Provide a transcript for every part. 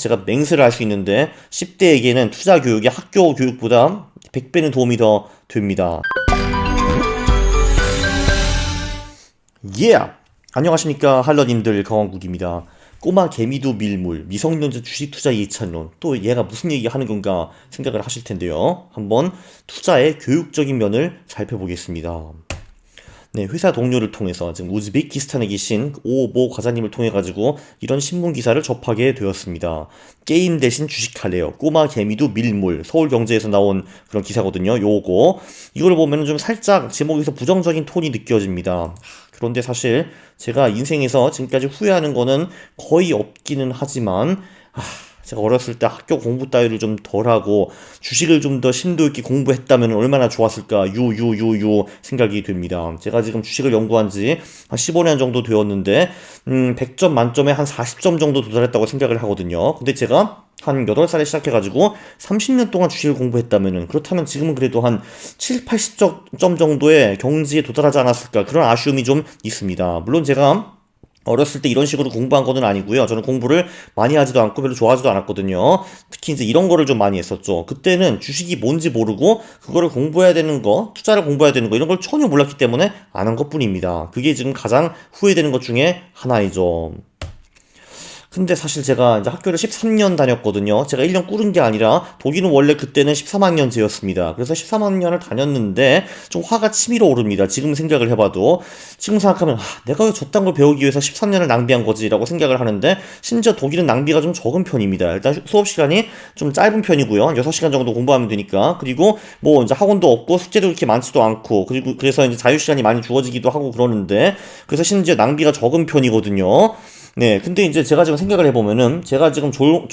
제가 맹세를 할 수 있는데 10대에게는 투자 교육이 학교 교육보다 100배는 도움이 더 됩니다. 안녕하십니까 할러님들, 강원국입니다. 꼬마 개미도 밀물, 미성년자 주식 투자 예찬론, 또 얘가 무슨 얘기 하는 건가 생각을 하실 텐데요. 한번 투자의 교육적인 면을 살펴보겠습니다. 네, 회사 동료를 통해서 지금 우즈베키스탄에 계신 오모 과장님을 통해 가지고 이런 신문 기사를 접하게 되었습니다. 게임 대신 주식할래요. 꼬마 개미도 밀물. 서울경제에서 나온 그런 기사거든요. 이걸 보면 좀 살짝 제목에서 부정적인 톤이 느껴집니다. 그런데 사실 제가 인생에서 지금까지 후회하는 거는 거의 없기는 하지만 제가 어렸을 때 학교 공부 따위를 좀 덜하고 주식을 좀 더 심도 있게 공부했다면 얼마나 좋았을까 생각이 됩니다. 제가 지금 주식을 연구한 지 한 15년 정도 되었는데 100점 만점에 한 40점 정도 도달했다고 생각을 하거든요. 근데 제가 한 8살에 시작해가지고 30년 동안 주식을 공부했다면은, 그렇다면 지금은 그래도 한 7, 80점 정도의 경지에 도달하지 않았을까, 그런 아쉬움이 좀 있습니다. 물론 제가 어렸을 때 이런 식으로 공부한 거는 아니고요. 저는 공부를 많이 하지도 않고 별로 좋아하지도 않았거든요. 특히 이제 이런 거를 좀 많이 했었죠. 그때는 주식이 뭔지 모르고 그거를 공부해야 되는 거, 투자를 공부해야 되는 거, 이런 걸 전혀 몰랐기 때문에 안 한 것뿐입니다. 그게 지금 가장 후회되는 것 중에 하나이죠. 근데 사실 제가 이제 학교를 13년 다녔거든요. 제가 1년 꾸른 게 아니라 독일은 원래 그때는 13학년제였습니다. 그래서 13학년을 다녔는데 좀 화가 치밀어 오릅니다. 지금 생각을 해봐도. 지금 생각하면 내가 왜 저딴 걸 배우기 위해서 13년을 낭비한 거지? 라고 생각을 하는데, 심지어 독일은 낭비가 좀 적은 편입니다. 일단 수업 시간이 좀 짧은 편이고요. 6시간 정도 공부하면 되니까. 그리고 뭐 이제 학원도 없고 숙제도 그렇게 많지도 않고, 그리고 그래서 이제 자유시간이 많이 주어지기도 하고 그러는데, 그래서 심지어 낭비가 적은 편이거든요. 네, 근데 이제 제가 지금 생각을 해보면은, 제가 지금 졸업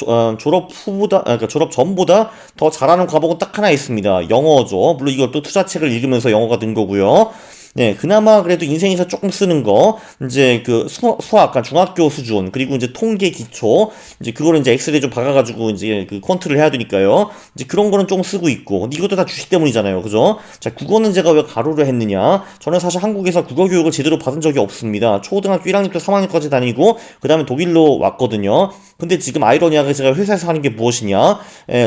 후보다, 그러니까 졸업 전보다 더 잘하는 과목은 딱 하나 있습니다. 영어죠. 물론 이것도 투자책을 읽으면서 영어가 든 거고요. 네, 그나마 그래도 인생에서 조금 쓰는 거, 이제 그 수학, 중학교 수준, 그리고 이제 통계 기초, 이제 그거를 이제 엑셀에 좀 박아가지고 이제 그 퀀트를 해야 되니까요. 이제 그런 거는 조금 쓰고 있고, 근데 이것도 다 주식 때문이잖아요. 그죠? 자, 국어는 제가 왜 가로를 했느냐? 저는 사실 한국에서 국어 교육을 제대로 받은 적이 없습니다. 초등학교 1학년부터 3학년까지 다니고, 그 다음에 독일로 왔거든요. 근데 지금 아이러니하게 제가 회사에서 하는 게 무엇이냐?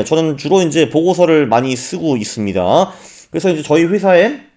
저는 주로 이제 보고서를 많이 쓰고 있습니다. 그래서 이제 저희 회사에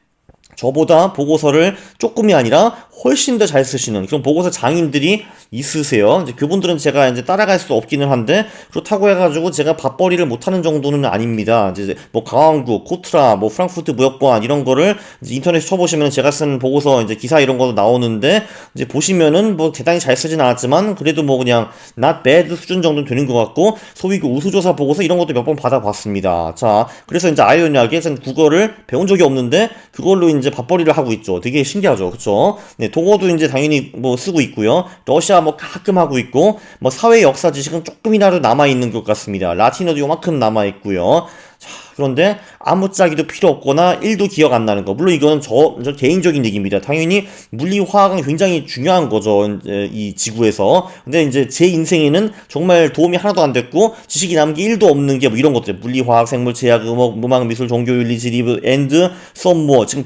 저보다 보고서를 조금이 아니라 훨씬 더 잘 쓰시는 그런 보고서 장인들이 있으세요. 이제 그분들은 제가 이제 따라갈 수 없기는 한데, 그렇다고 해가지고 제가 밥벌이를 못하는 정도는 아닙니다. 이제 뭐 강원국, 코트라, 뭐 프랑크푸르트 무역관 이런 거를 이제 인터넷 쳐보시면 제가 쓴 보고서 이제 기사 이런 거 나오는데, 이제 보시면은 뭐 대단히 잘 쓰진 않았지만 그래도 뭐 그냥 not bad 수준 정도는 되는 것 같고, 소위 그 우수조사 보고서 이런 것도 몇 번 받아봤습니다. 자, 그래서 이제 아이러니하게 전 국어를 배운 적이 없는데 그걸로 이제 밥벌이를 하고 있죠. 되게 신기하죠, 그렇죠? 네, 동어도 이제 당연히 뭐 쓰고 있고요. 러시아 뭐 가끔 하고 있고, 뭐 사회 역사 지식은 조금이라도 남아 있는 것 같습니다. 라틴어도 요만큼 남아 있고요. 자, 그런데 아무짝에도 필요 없거나 1도 기억 안 나는 거. 물론 이거는 저 개인적인 얘기입니다. 당연히 물리, 화학은 굉장히 중요한 거죠, 이 지구에서. 근데 이제 제 인생에는 정말 도움이 하나도 안 됐고, 지식이 남은 게 1도 없는 게 뭐 이런 것들. 물리, 화학, 생물, 제약, 음악, 미술, 종교, 윤리, 지리, 앤드, 썸뭐. 지금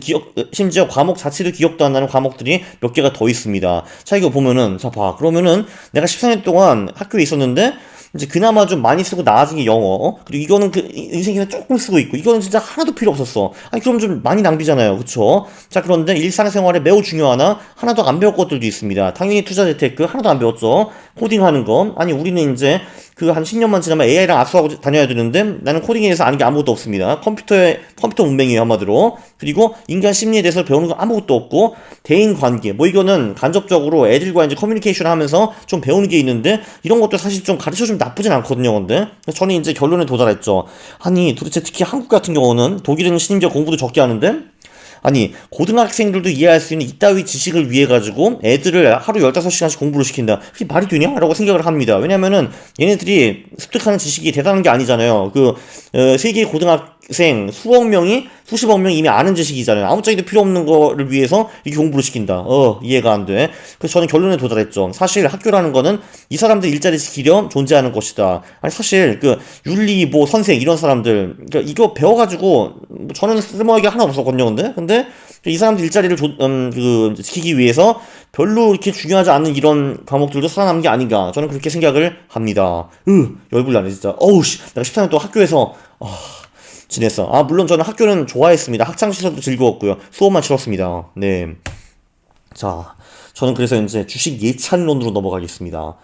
심지어 과목 자체도 기억도 안 나는 과목들이 몇 개가 더 있습니다. 자, 이거 보면은, 자, 그러면은 내가 14년 동안 학교에 있었는데, 이제 그나마 좀 많이 쓰고 나아진 게 영어, 그리고 이거는 그 인생에서 조금 쓰고 있고, 이거는 진짜 하나도 필요 없었어. 아니 그럼 좀 많이 낭비잖아요, 그쵸? 자, 그런데 일상생활에 매우 중요하나 하나도 안 배울 것들도 있습니다. 당연히 투자 재테크 하나도 안 배웠죠. 코딩하는 거, 아니 우리는 이제 그 한 10년만 지나면 AI랑 악수하고 다녀야 되는데, 나는 코딩에 대해서 아는 게 아무것도 없습니다. 컴퓨터 문맹이에요, 한마디로. 그리고 인간 심리에 대해서 배우는 건 아무것도 없고, 대인 관계, 뭐 이거는 간접적으로 애들과 이제 커뮤니케이션 하면서 좀 배우는 게 있는데, 이런 것도 사실 좀 가르쳐주면 나쁘진 않거든요, 근데. 저는 이제 결론에 도달했죠. 아니, 도대체 특히 한국 같은 경우는, 독일은 심지어 공부도 적게 하는데, 아니 고등학생들도 이해할 수 있는 이따위 지식을 위해 가지고 애들을 하루 15시간씩 공부를 시킨다. 그게 말이 되냐? 라고 생각을 합니다. 왜냐면은 얘네들이 습득하는 지식이 대단한 게 아니잖아요. 세계 고등학생 수억 명이 수십억 명이 이미 아는 지식이잖아요. 아무짝에도 필요 없는 거를 위해서 이렇게 공부를 시킨다. 이해가 안 돼. 그래서 저는 결론에 도달했죠. 사실 학교라는 거는 이 사람들 일자리 지키려 존재하는 것이다. 아니 사실 윤리 뭐 선생 이런 사람들, 그러니까 이거 배워가지고 저는 쓸모하게 하나 없었거든요. 근데 이 사람들 일자리를 지키기 위해서 별로 이렇게 중요하지 않은 이런 과목들도 살아남은 게 아닌가 저는 그렇게 생각을 합니다. 열불나네 진짜. 어우 씨, 내가 14년 동안 학교에서 지냈어. 물론 저는 학교는 좋아했습니다. 학창시절도 즐거웠고요. 수업만 치렀습니다. 네. 자, 저는 그래서 이제 주식 예찬론으로 넘어가겠습니다.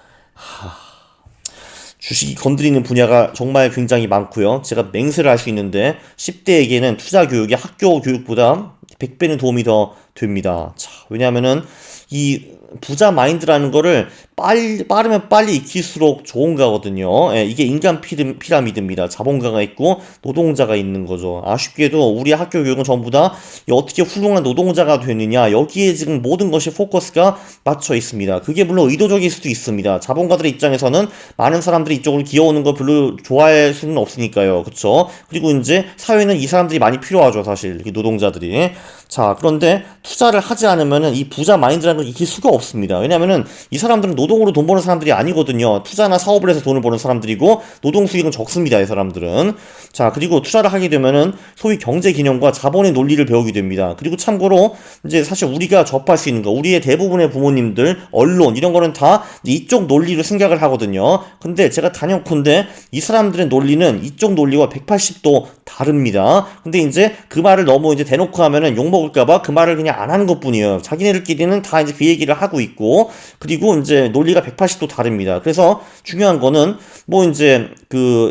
주식이 건드리는 분야가 정말 굉장히 많고요. 제가 맹세를 할 수 있는데 10대에게는 투자 교육이 학교 교육보다 100배는 도움이 더 됩니다. 자, 왜냐하면은 이 부자 마인드라는 거를 빠르면 빨리 익힐수록 좋은 거거든요. 예, 이게 인간 피라미드입니다. 자본가가 있고 노동자가 있는 거죠. 아쉽게도 우리 학교 교육은 전부 다 어떻게 훌륭한 노동자가 되느냐 여기에 지금 모든 것이 포커스가 맞춰 있습니다. 그게 물론 의도적일 수도 있습니다. 자본가들의 입장에서는 많은 사람들이 이쪽으로 기어오는 거 별로 좋아할 수는 없으니까요. 그쵸? 그리고 이제 사회는 이 사람들이 많이 필요하죠. 사실 이 노동자들이. 자, 그런데 투자를 하지 않으면은 이 부자 마인드라는 걸 익힐 수가 없습니다. 왜냐면은 이 사람들은 노동으로 돈 버는 사람들이 아니거든요. 투자나 사업을 해서 돈을 버는 사람들이고 노동 수익은 적습니다. 이 사람들은. 자, 그리고 투자를 하게 되면은 소위 경제 개념과 자본의 논리를 배우게 됩니다. 그리고 참고로 이제 사실 우리가 접할 수 있는 거, 우리의 대부분의 부모님들, 언론 이런 거는 다 이쪽 논리로 생각을 하거든요. 근데 제가 단연컨대 이 사람들의 논리는 이쪽 논리와 180도 다릅니다. 근데 이제 그 말을 너무 이제 대놓고 하면은 욕 먹을까봐 그 말을 그냥 안 하는 것뿐이에요. 자기네들끼리는 다 이제 그 얘기를 하고 있고, 그리고 이제 논리가 180도 다릅니다. 그래서 중요한 거는 뭐 이제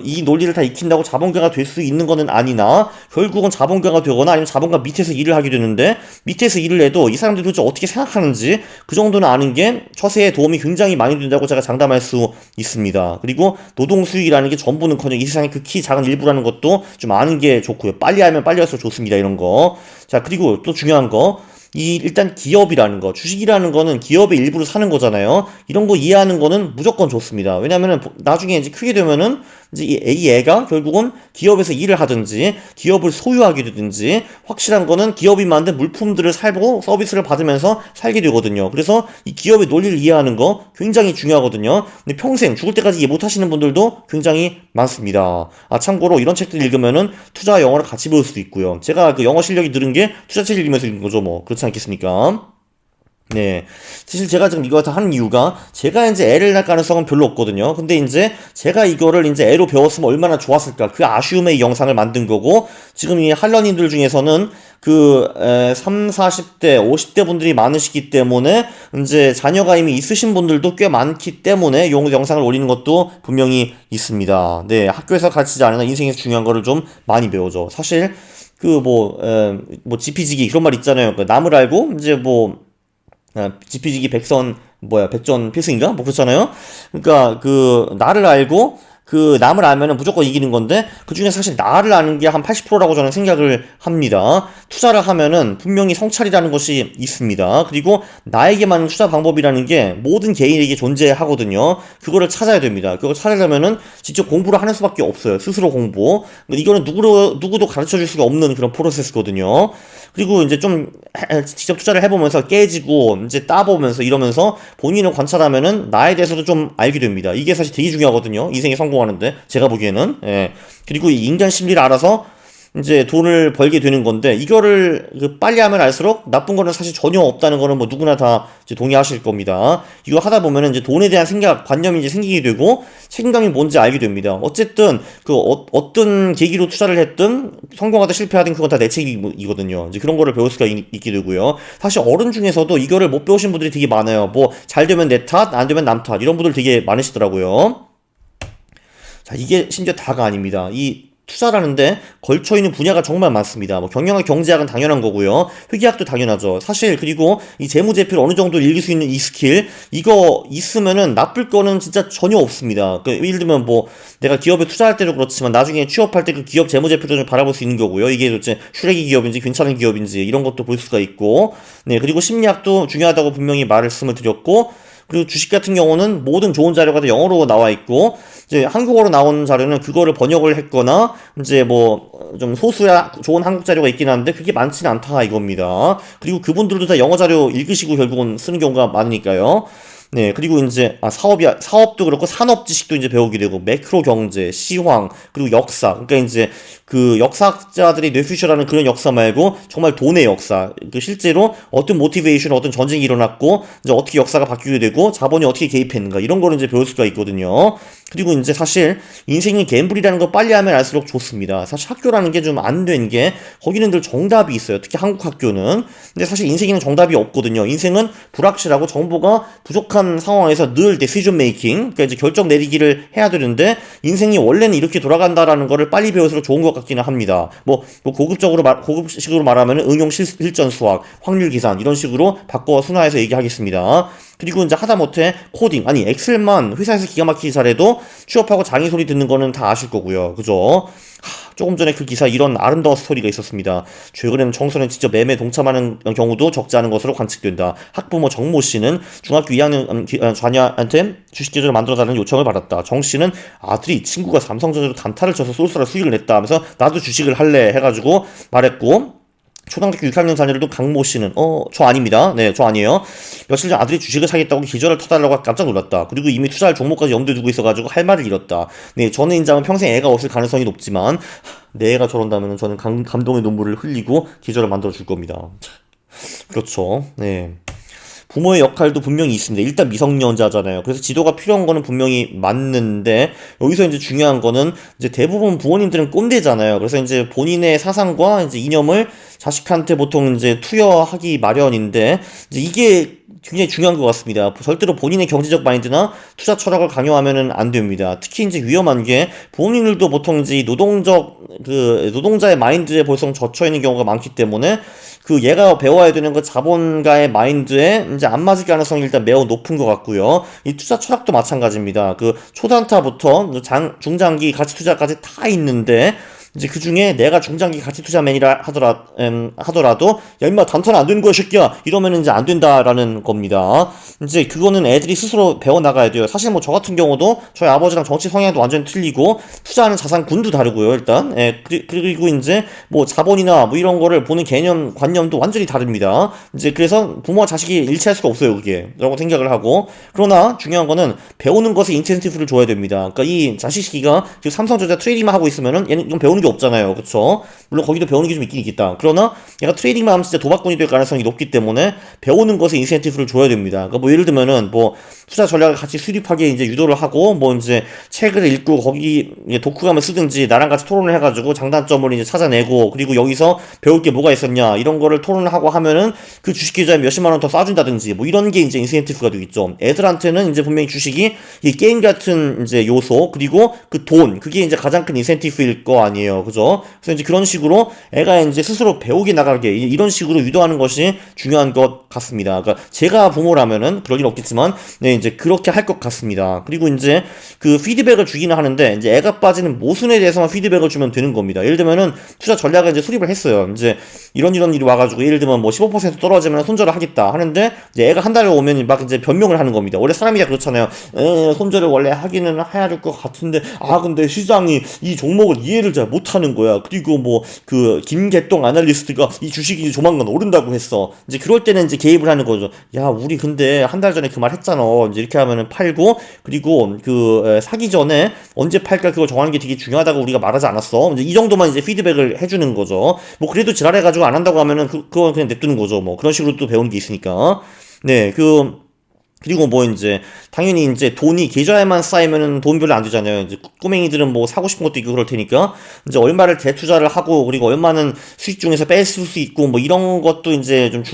이 논리를 다 익힌다고 자본가가 될 수 있는 거는 아니나 결국은 자본가가 되거나 아니면 자본가 밑에서 일을 하게 되는데 밑에서 일을 해도 이 사람들이 도대체 어떻게 생각하는지 그 정도는 아는 게 처세에 도움이 굉장히 많이 된다고 제가 장담할 수 있습니다. 그리고 노동 수익이라는 게 전부는커녕 이 세상의 극히 작은 일부라는 것도 좀 아는 게 좋고요. 빨리 알면 빨리 할수록 좋습니다. 이런 거. 자, 그리고 또 중요한 거. 일단 기업이라는 거, 주식이라는 거는 기업의 일부를 사는 거잖아요. 이런 거 이해하는 거는 무조건 좋습니다. 왜냐면은 나중에 이제 크게 되면은 이제 이 애가 결국은 기업에서 일을 하든지 기업을 소유하게 되든지 확실한 거는 기업이 만든 물품들을 살고 서비스를 받으면서 살게 되거든요. 그래서 이 기업의 논리를 이해하는 거 굉장히 중요하거든요. 근데 평생 죽을 때까지 이해 못 하시는 분들도 굉장히 많습니다. 참고로 이런 책들 읽으면은 투자 영어를 같이 배울 수도 있고요. 제가 그 영어 실력이 늘은 게 투자책 읽으면서 읽은 거죠. 뭐 그렇지 않겠습니까? 네. 사실 제가 지금 이거 다 하는 이유가 제가 이제 애를 낳을 가능성은 별로 없거든요. 근데 이제 제가 이거를 이제 애로 배웠으면 얼마나 좋았을까. 그 아쉬움의 이 영상을 만든 거고 지금 이 할러님들 중에서는 3, 40대, 50대 분들이 많으시기 때문에 이제 자녀가 이미 있으신 분들도 꽤 많기 때문에 이 영상을 올리는 것도 분명히 있습니다. 네. 학교에서 가르치지 않으나 인생에서 중요한 거를 좀 많이 배우죠. 사실 지피지기 그런 말 있잖아요. 남을 알고 이제 지피지기 백전 필승인가? 뭐 그렇잖아요. 그러니까 나를 알고 남을 알면은 무조건 이기는 건데 그 중에 사실 나를 아는 게 한 80%라고 저는 생각을 합니다. 투자를 하면은 분명히 성찰이라는 것이 있습니다. 그리고 나에게 맞는 투자 방법이라는 게 모든 개인에게 존재하거든요. 그거를 찾아야 됩니다. 그걸 찾으려면은 직접 공부를 하는 수밖에 없어요. 스스로 공부. 이거는 누구도 가르쳐 줄 수가 없는 그런 프로세스거든요. 그리고 이제 좀 직접 투자를 해보면서 깨지고 이제 따보면서 이러면서 본인을 관찰하면은 나에 대해서도 좀 알게 됩니다. 이게 사실 되게 중요하거든요. 인생에 성공하는데 제가 보기에는. 예. 그리고 이 인간 심리를 알아서 이제 돈을 벌게 되는 건데 이거를 빨리 하면 알수록 나쁜 거는 사실 전혀 없다는 거는 뭐 누구나 다 이제 동의하실 겁니다. 이거 하다 보면은 이제 돈에 대한 관념이 이제 생기게 되고 책임감이 뭔지 알게 됩니다. 어쨌든 어떤 계기로 투자를 했든 성공하든 실패하든 그건 다 내 책임이거든요. 이제 그런 거를 배울 수가 있게 되고요. 사실 어른 중에서도 이거를 못 배우신 분들이 되게 많아요. 뭐 잘 되면 내 탓, 안 되면 남 탓 이런 분들 되게 많으시더라고요. 자, 이게 심지어 다가 아닙니다. 이 투자라는데 걸쳐있는 분야가 정말 많습니다. 뭐 경영학, 경제학은 당연한 거고요. 회계학도 당연하죠. 사실 그리고 이 재무제표를 어느 정도 읽을 수 있는 이 스킬 이거 있으면은 나쁠 거는 진짜 전혀 없습니다. 예를 들면 내가 기업에 투자할 때도 그렇지만 나중에 취업할 때 그 기업 재무제표도 좀 바라볼 수 있는 거고요. 이게 도대체 슈레기 기업인지 괜찮은 기업인지 이런 것도 볼 수가 있고 네 그리고 심리학도 중요하다고 분명히 말씀을 드렸고 그리고 주식 같은 경우는 모든 좋은 자료가 다 영어로 나와 있고 이제 한국어로 나온 자료는 그거를 번역을 했거나 이제 좀 소수야 좋은 한국 자료가 있긴 한데 그게 많지는 않다 이겁니다. 그리고 그분들도 다 영어 자료 읽으시고 결국은 쓰는 경우가 많으니까요. 네, 그리고 이제 사업도 그렇고 산업 지식도 이제 배우게 되고 매크로 경제, 시황, 그리고 역사. 그러니까 이제 그 역사학자들이 뇌피셜하는 그런 역사 말고 정말 돈의 역사. 그 실제로 어떤 모티베이션, 어떤 전쟁이 일어났고 이제 어떻게 역사가 바뀌게 되고 자본이 어떻게 개입했는가 이런 거를 이제 배울 수가 있거든요. 그리고 이제 사실 인생이 갬블이라는 거 빨리 하면 알수록 좋습니다. 사실 학교라는 게 좀 안 된 게 거기는 늘 정답이 있어요. 특히 한국 학교는. 근데 사실 인생에는 정답이 없거든요. 인생은 불확실하고 정보가 부족한 상황에서 늘 디시전 메이킹, 그러니까 이제 결정 내리기를 해야 되는데 인생이 원래는 이렇게 돌아간다라는 거를 빨리 배울수록 좋은 것 같기는 합니다. 고급식으로 말하면 응용 실전 수학, 확률 계산 이런 식으로 바꿔 순화해서 얘기하겠습니다. 그리고 이제 하다못해 코딩, 아니 엑셀만 회사에서 기가 막히게 잘해도 취업하고 장애 소리 듣는 거는 다 아실 거고요. 그죠? 조금 전에 그 기사 이런 아름다운 스토리가 있었습니다. 최근에는 청소년 직접 매매에 동참하는 경우도 적지 않은 것으로 관측된다. 학부모 정모 씨는 중학교 2학년 자녀한테 주식 계좌를 만들어달라는 요청을 받았다. 정 씨는 아들이 친구가 삼성전자로 단타를 쳐서 쏠쏠한 수익을 냈다 하면서 나도 주식을 할래 해가지고 말했고, 초등학교 6학년 자녀들도 강모 씨는 저 아닙니다. 네, 저 아니에요. 며칠 전 아들이 주식을 사겠다고 계좌를 터달라고 깜짝 놀랐다. 그리고 이미 투자할 종목까지 염두에 두고 있어가지고 할 말을 잃었다. 네, 저는 인자면 평생 애가 없을 가능성이 높지만 내 애가 저런다면 저는 감동의 눈물을 흘리고 계좌를 만들어 줄 겁니다. 그렇죠. 네. 부모의 역할도 분명히 있습니다. 일단 미성년자잖아요. 그래서 지도가 필요한 거는 분명히 맞는데 여기서 이제 중요한 거는 이제 대부분 부모님들은 꼰대잖아요. 그래서 이제 본인의 사상과 이제 이념을 자식한테 보통 이제 투여하기 마련인데 이제 이게 굉장히 중요한 것 같습니다. 절대로 본인의 경제적 마인드나 투자 철학을 강요하면은 안 됩니다. 특히 이제 위험한 게 부모님들도 보통 이제 노동자의 마인드에 벌써 젖혀 있는 경우가 많기 때문에 그 얘가 배워야 되는 그 자본가의 마인드에 이제 안 맞을 가능성이 일단 매우 높은 것 같고요. 이 투자 철학도 마찬가지입니다. 그 초단타부터 중장기 가치 투자까지 다 있는데 이제 그 중에 내가 중장기 가치 투자맨이라 하더라도 야 임마 단타는 안 되는 거야 새끼야 이러면은 이제 안 된다라는 겁니다. 이제 그거는 애들이 스스로 배워 나가야 돼요. 사실 뭐 저 같은 경우도 저희 아버지랑 정치 성향도 완전히 틀리고 투자하는 자산군도 다르고요. 일단 그리고 이제 뭐 자본이나 뭐 이런 거를 보는 관념도 완전히 다릅니다. 이제 그래서 부모와 자식이 일치할 수가 없어요 그게 라고 생각을 하고, 그러나 중요한 거는 배우는 것에 인센티브를 줘야 됩니다. 그러니까 이 자식이가 지금 삼성전자 트레이딩만 하고 있으면은 얘는 좀 배우는 게 없잖아요. 그쵸? 물론 거기도 배우는 게 좀 있긴 있겠다. 그러나 얘가 트레이딩만 하면 진짜 도박꾼이 될 가능성이 높기 때문에 배우는 것에 인센티브를 줘야 됩니다. 그러니까 뭐 예를 들면은 뭐 투자 전략을 같이 수립하게 이제 유도를 하고 뭐 이제 책을 읽고 거기 독후감을 쓰든지 나랑 같이 토론을 해가지고 장단점을 이제 찾아내고, 그리고 여기서 배울 게 뭐가 있었냐 이런 거를 토론을 하고 하면은 그 주식 계좌에 몇십만 원 더 쏴준다든지 뭐 이런 게 이제 인센티브가 되겠죠. 애들한테는 이제 분명히 주식이 이 게임 같은 이제 요소, 그리고 그 돈, 그게 이제 가장 큰 인센티브일 거 아니에요. 그죠? 그래서 이제 그런 식으로 애가 이제 스스로 배우게 나가게 이런 식으로 유도하는 것이 중요한 것 같습니다. 그러니까 제가 부모라면은 그럴 일 없겠지만 네, 이제 그렇게 할 것 같습니다. 그리고 이제 그 피드백을 주기는 하는데 이제 애가 빠지는 모순에 대해서만 피드백을 주면 되는 겁니다. 예를 들면은 투자 전략을 이제 수립을 했어요. 이제 이런 일이 와가지고 예를 들면 뭐 15% 떨어지면 손절을 하겠다 하는데 이제 애가 한 달에 오면 막 이제 변명을 하는 겁니다. 원래 사람이 다 그렇잖아요. 손절을 원래 하기는 해야 될 것 같은데 근데 시장이 이 종목을 이해를 잘 못하는 거야. 그리고 뭐 그 김개똥 아날리스트가 이 주식이 조만간 오른다고 했어. 이제 그럴 때는 이제 개입을 하는 거죠. 야 우리 근데 한 달 전에 그 말 했잖아. 이제 이렇게 하면은 팔고, 그리고 그 사기 전에 언제 팔까 그걸 정하는 게 되게 중요하다고 우리가 말하지 않았어. 이제 이 정도만 이제 피드백을 해주는 거죠. 뭐 그래도 지랄해가지고 안 한다고 하면은 그건 그냥 냅두는 거죠. 뭐 그런 식으로 또 배우는 게 있으니까. 네, 그리고 뭐 이제 당연히 이제 돈이 계좌에만 쌓이면은 돈 별로 안 되잖아요. 이제 꼬맹이들은 뭐 사고 싶은 것도 있고 그럴 테니까 이제 얼마를 대투자를 하고, 그리고 얼마는 수익 중에서 뺄 수 있고 뭐 이런 것도 이제 좀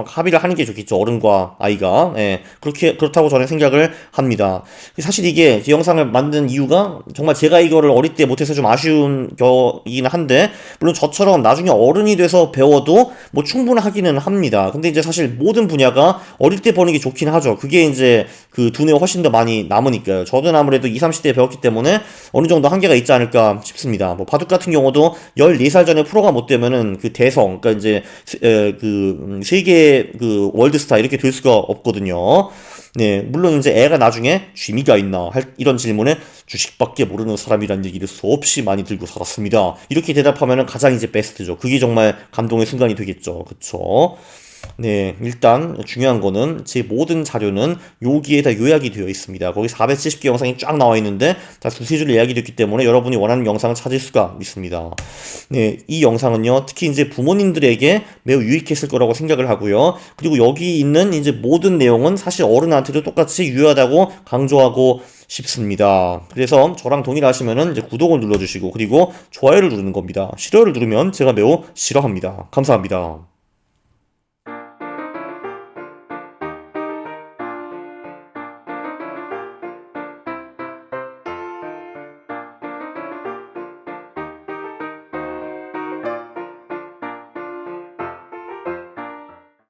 합의를 하는 게 좋겠죠. 어른과 아이가. 그렇다고 저는 생각을 합니다. 사실 이게 이 영상을 만든 이유가 정말 제가 이거를 어릴 때 못해서 좀 아쉬운 거이긴 한데, 물론 저처럼 나중에 어른이 돼서 배워도 뭐 충분하기는 합니다. 근데 이제 사실 모든 분야가 어릴 때 버는 게 좋긴 하죠. 그게 이제 그 두뇌가 훨씬 더 많이 남으니까요. 저도 아무래도 20, 30대에 배웠기 때문에 어느 정도 한계가 있지 않을까 싶습니다. 뭐 바둑 같은 경우도 14살 전에 프로가 못 되면은 그 대성, 그러니까 이제 세계 그 월드스타 이렇게 될 수가 없거든요. 네, 물론 이제 애가 나중에 취미가 있나 이런 질문에 주식밖에 모르는 사람이란 얘기를 수없이 많이 들고 살았습니다. 이렇게 대답하면은 가장 이제 베스트죠. 그게 정말 감동의 순간이 되겠죠. 그쵸? 네, 일단 중요한 거는 제 모든 자료는 여기에 다 요약이 되어 있습니다. 거기 470개 영상이 쫙 나와 있는데 다 두세 줄 요약이 됐기 때문에 여러분이 원하는 영상을 찾을 수가 있습니다. 네, 이 영상은요, 특히 이제 부모님들에게 매우 유익했을 거라고 생각을 하고요. 그리고 여기 있는 이제 모든 내용은 사실 어른한테도 똑같이 유효하다고 강조하고 싶습니다. 그래서 저랑 동일하시면은 이제 구독을 눌러주시고 그리고 좋아요를 누르는 겁니다. 싫어요를 누르면 제가 매우 싫어합니다. 감사합니다.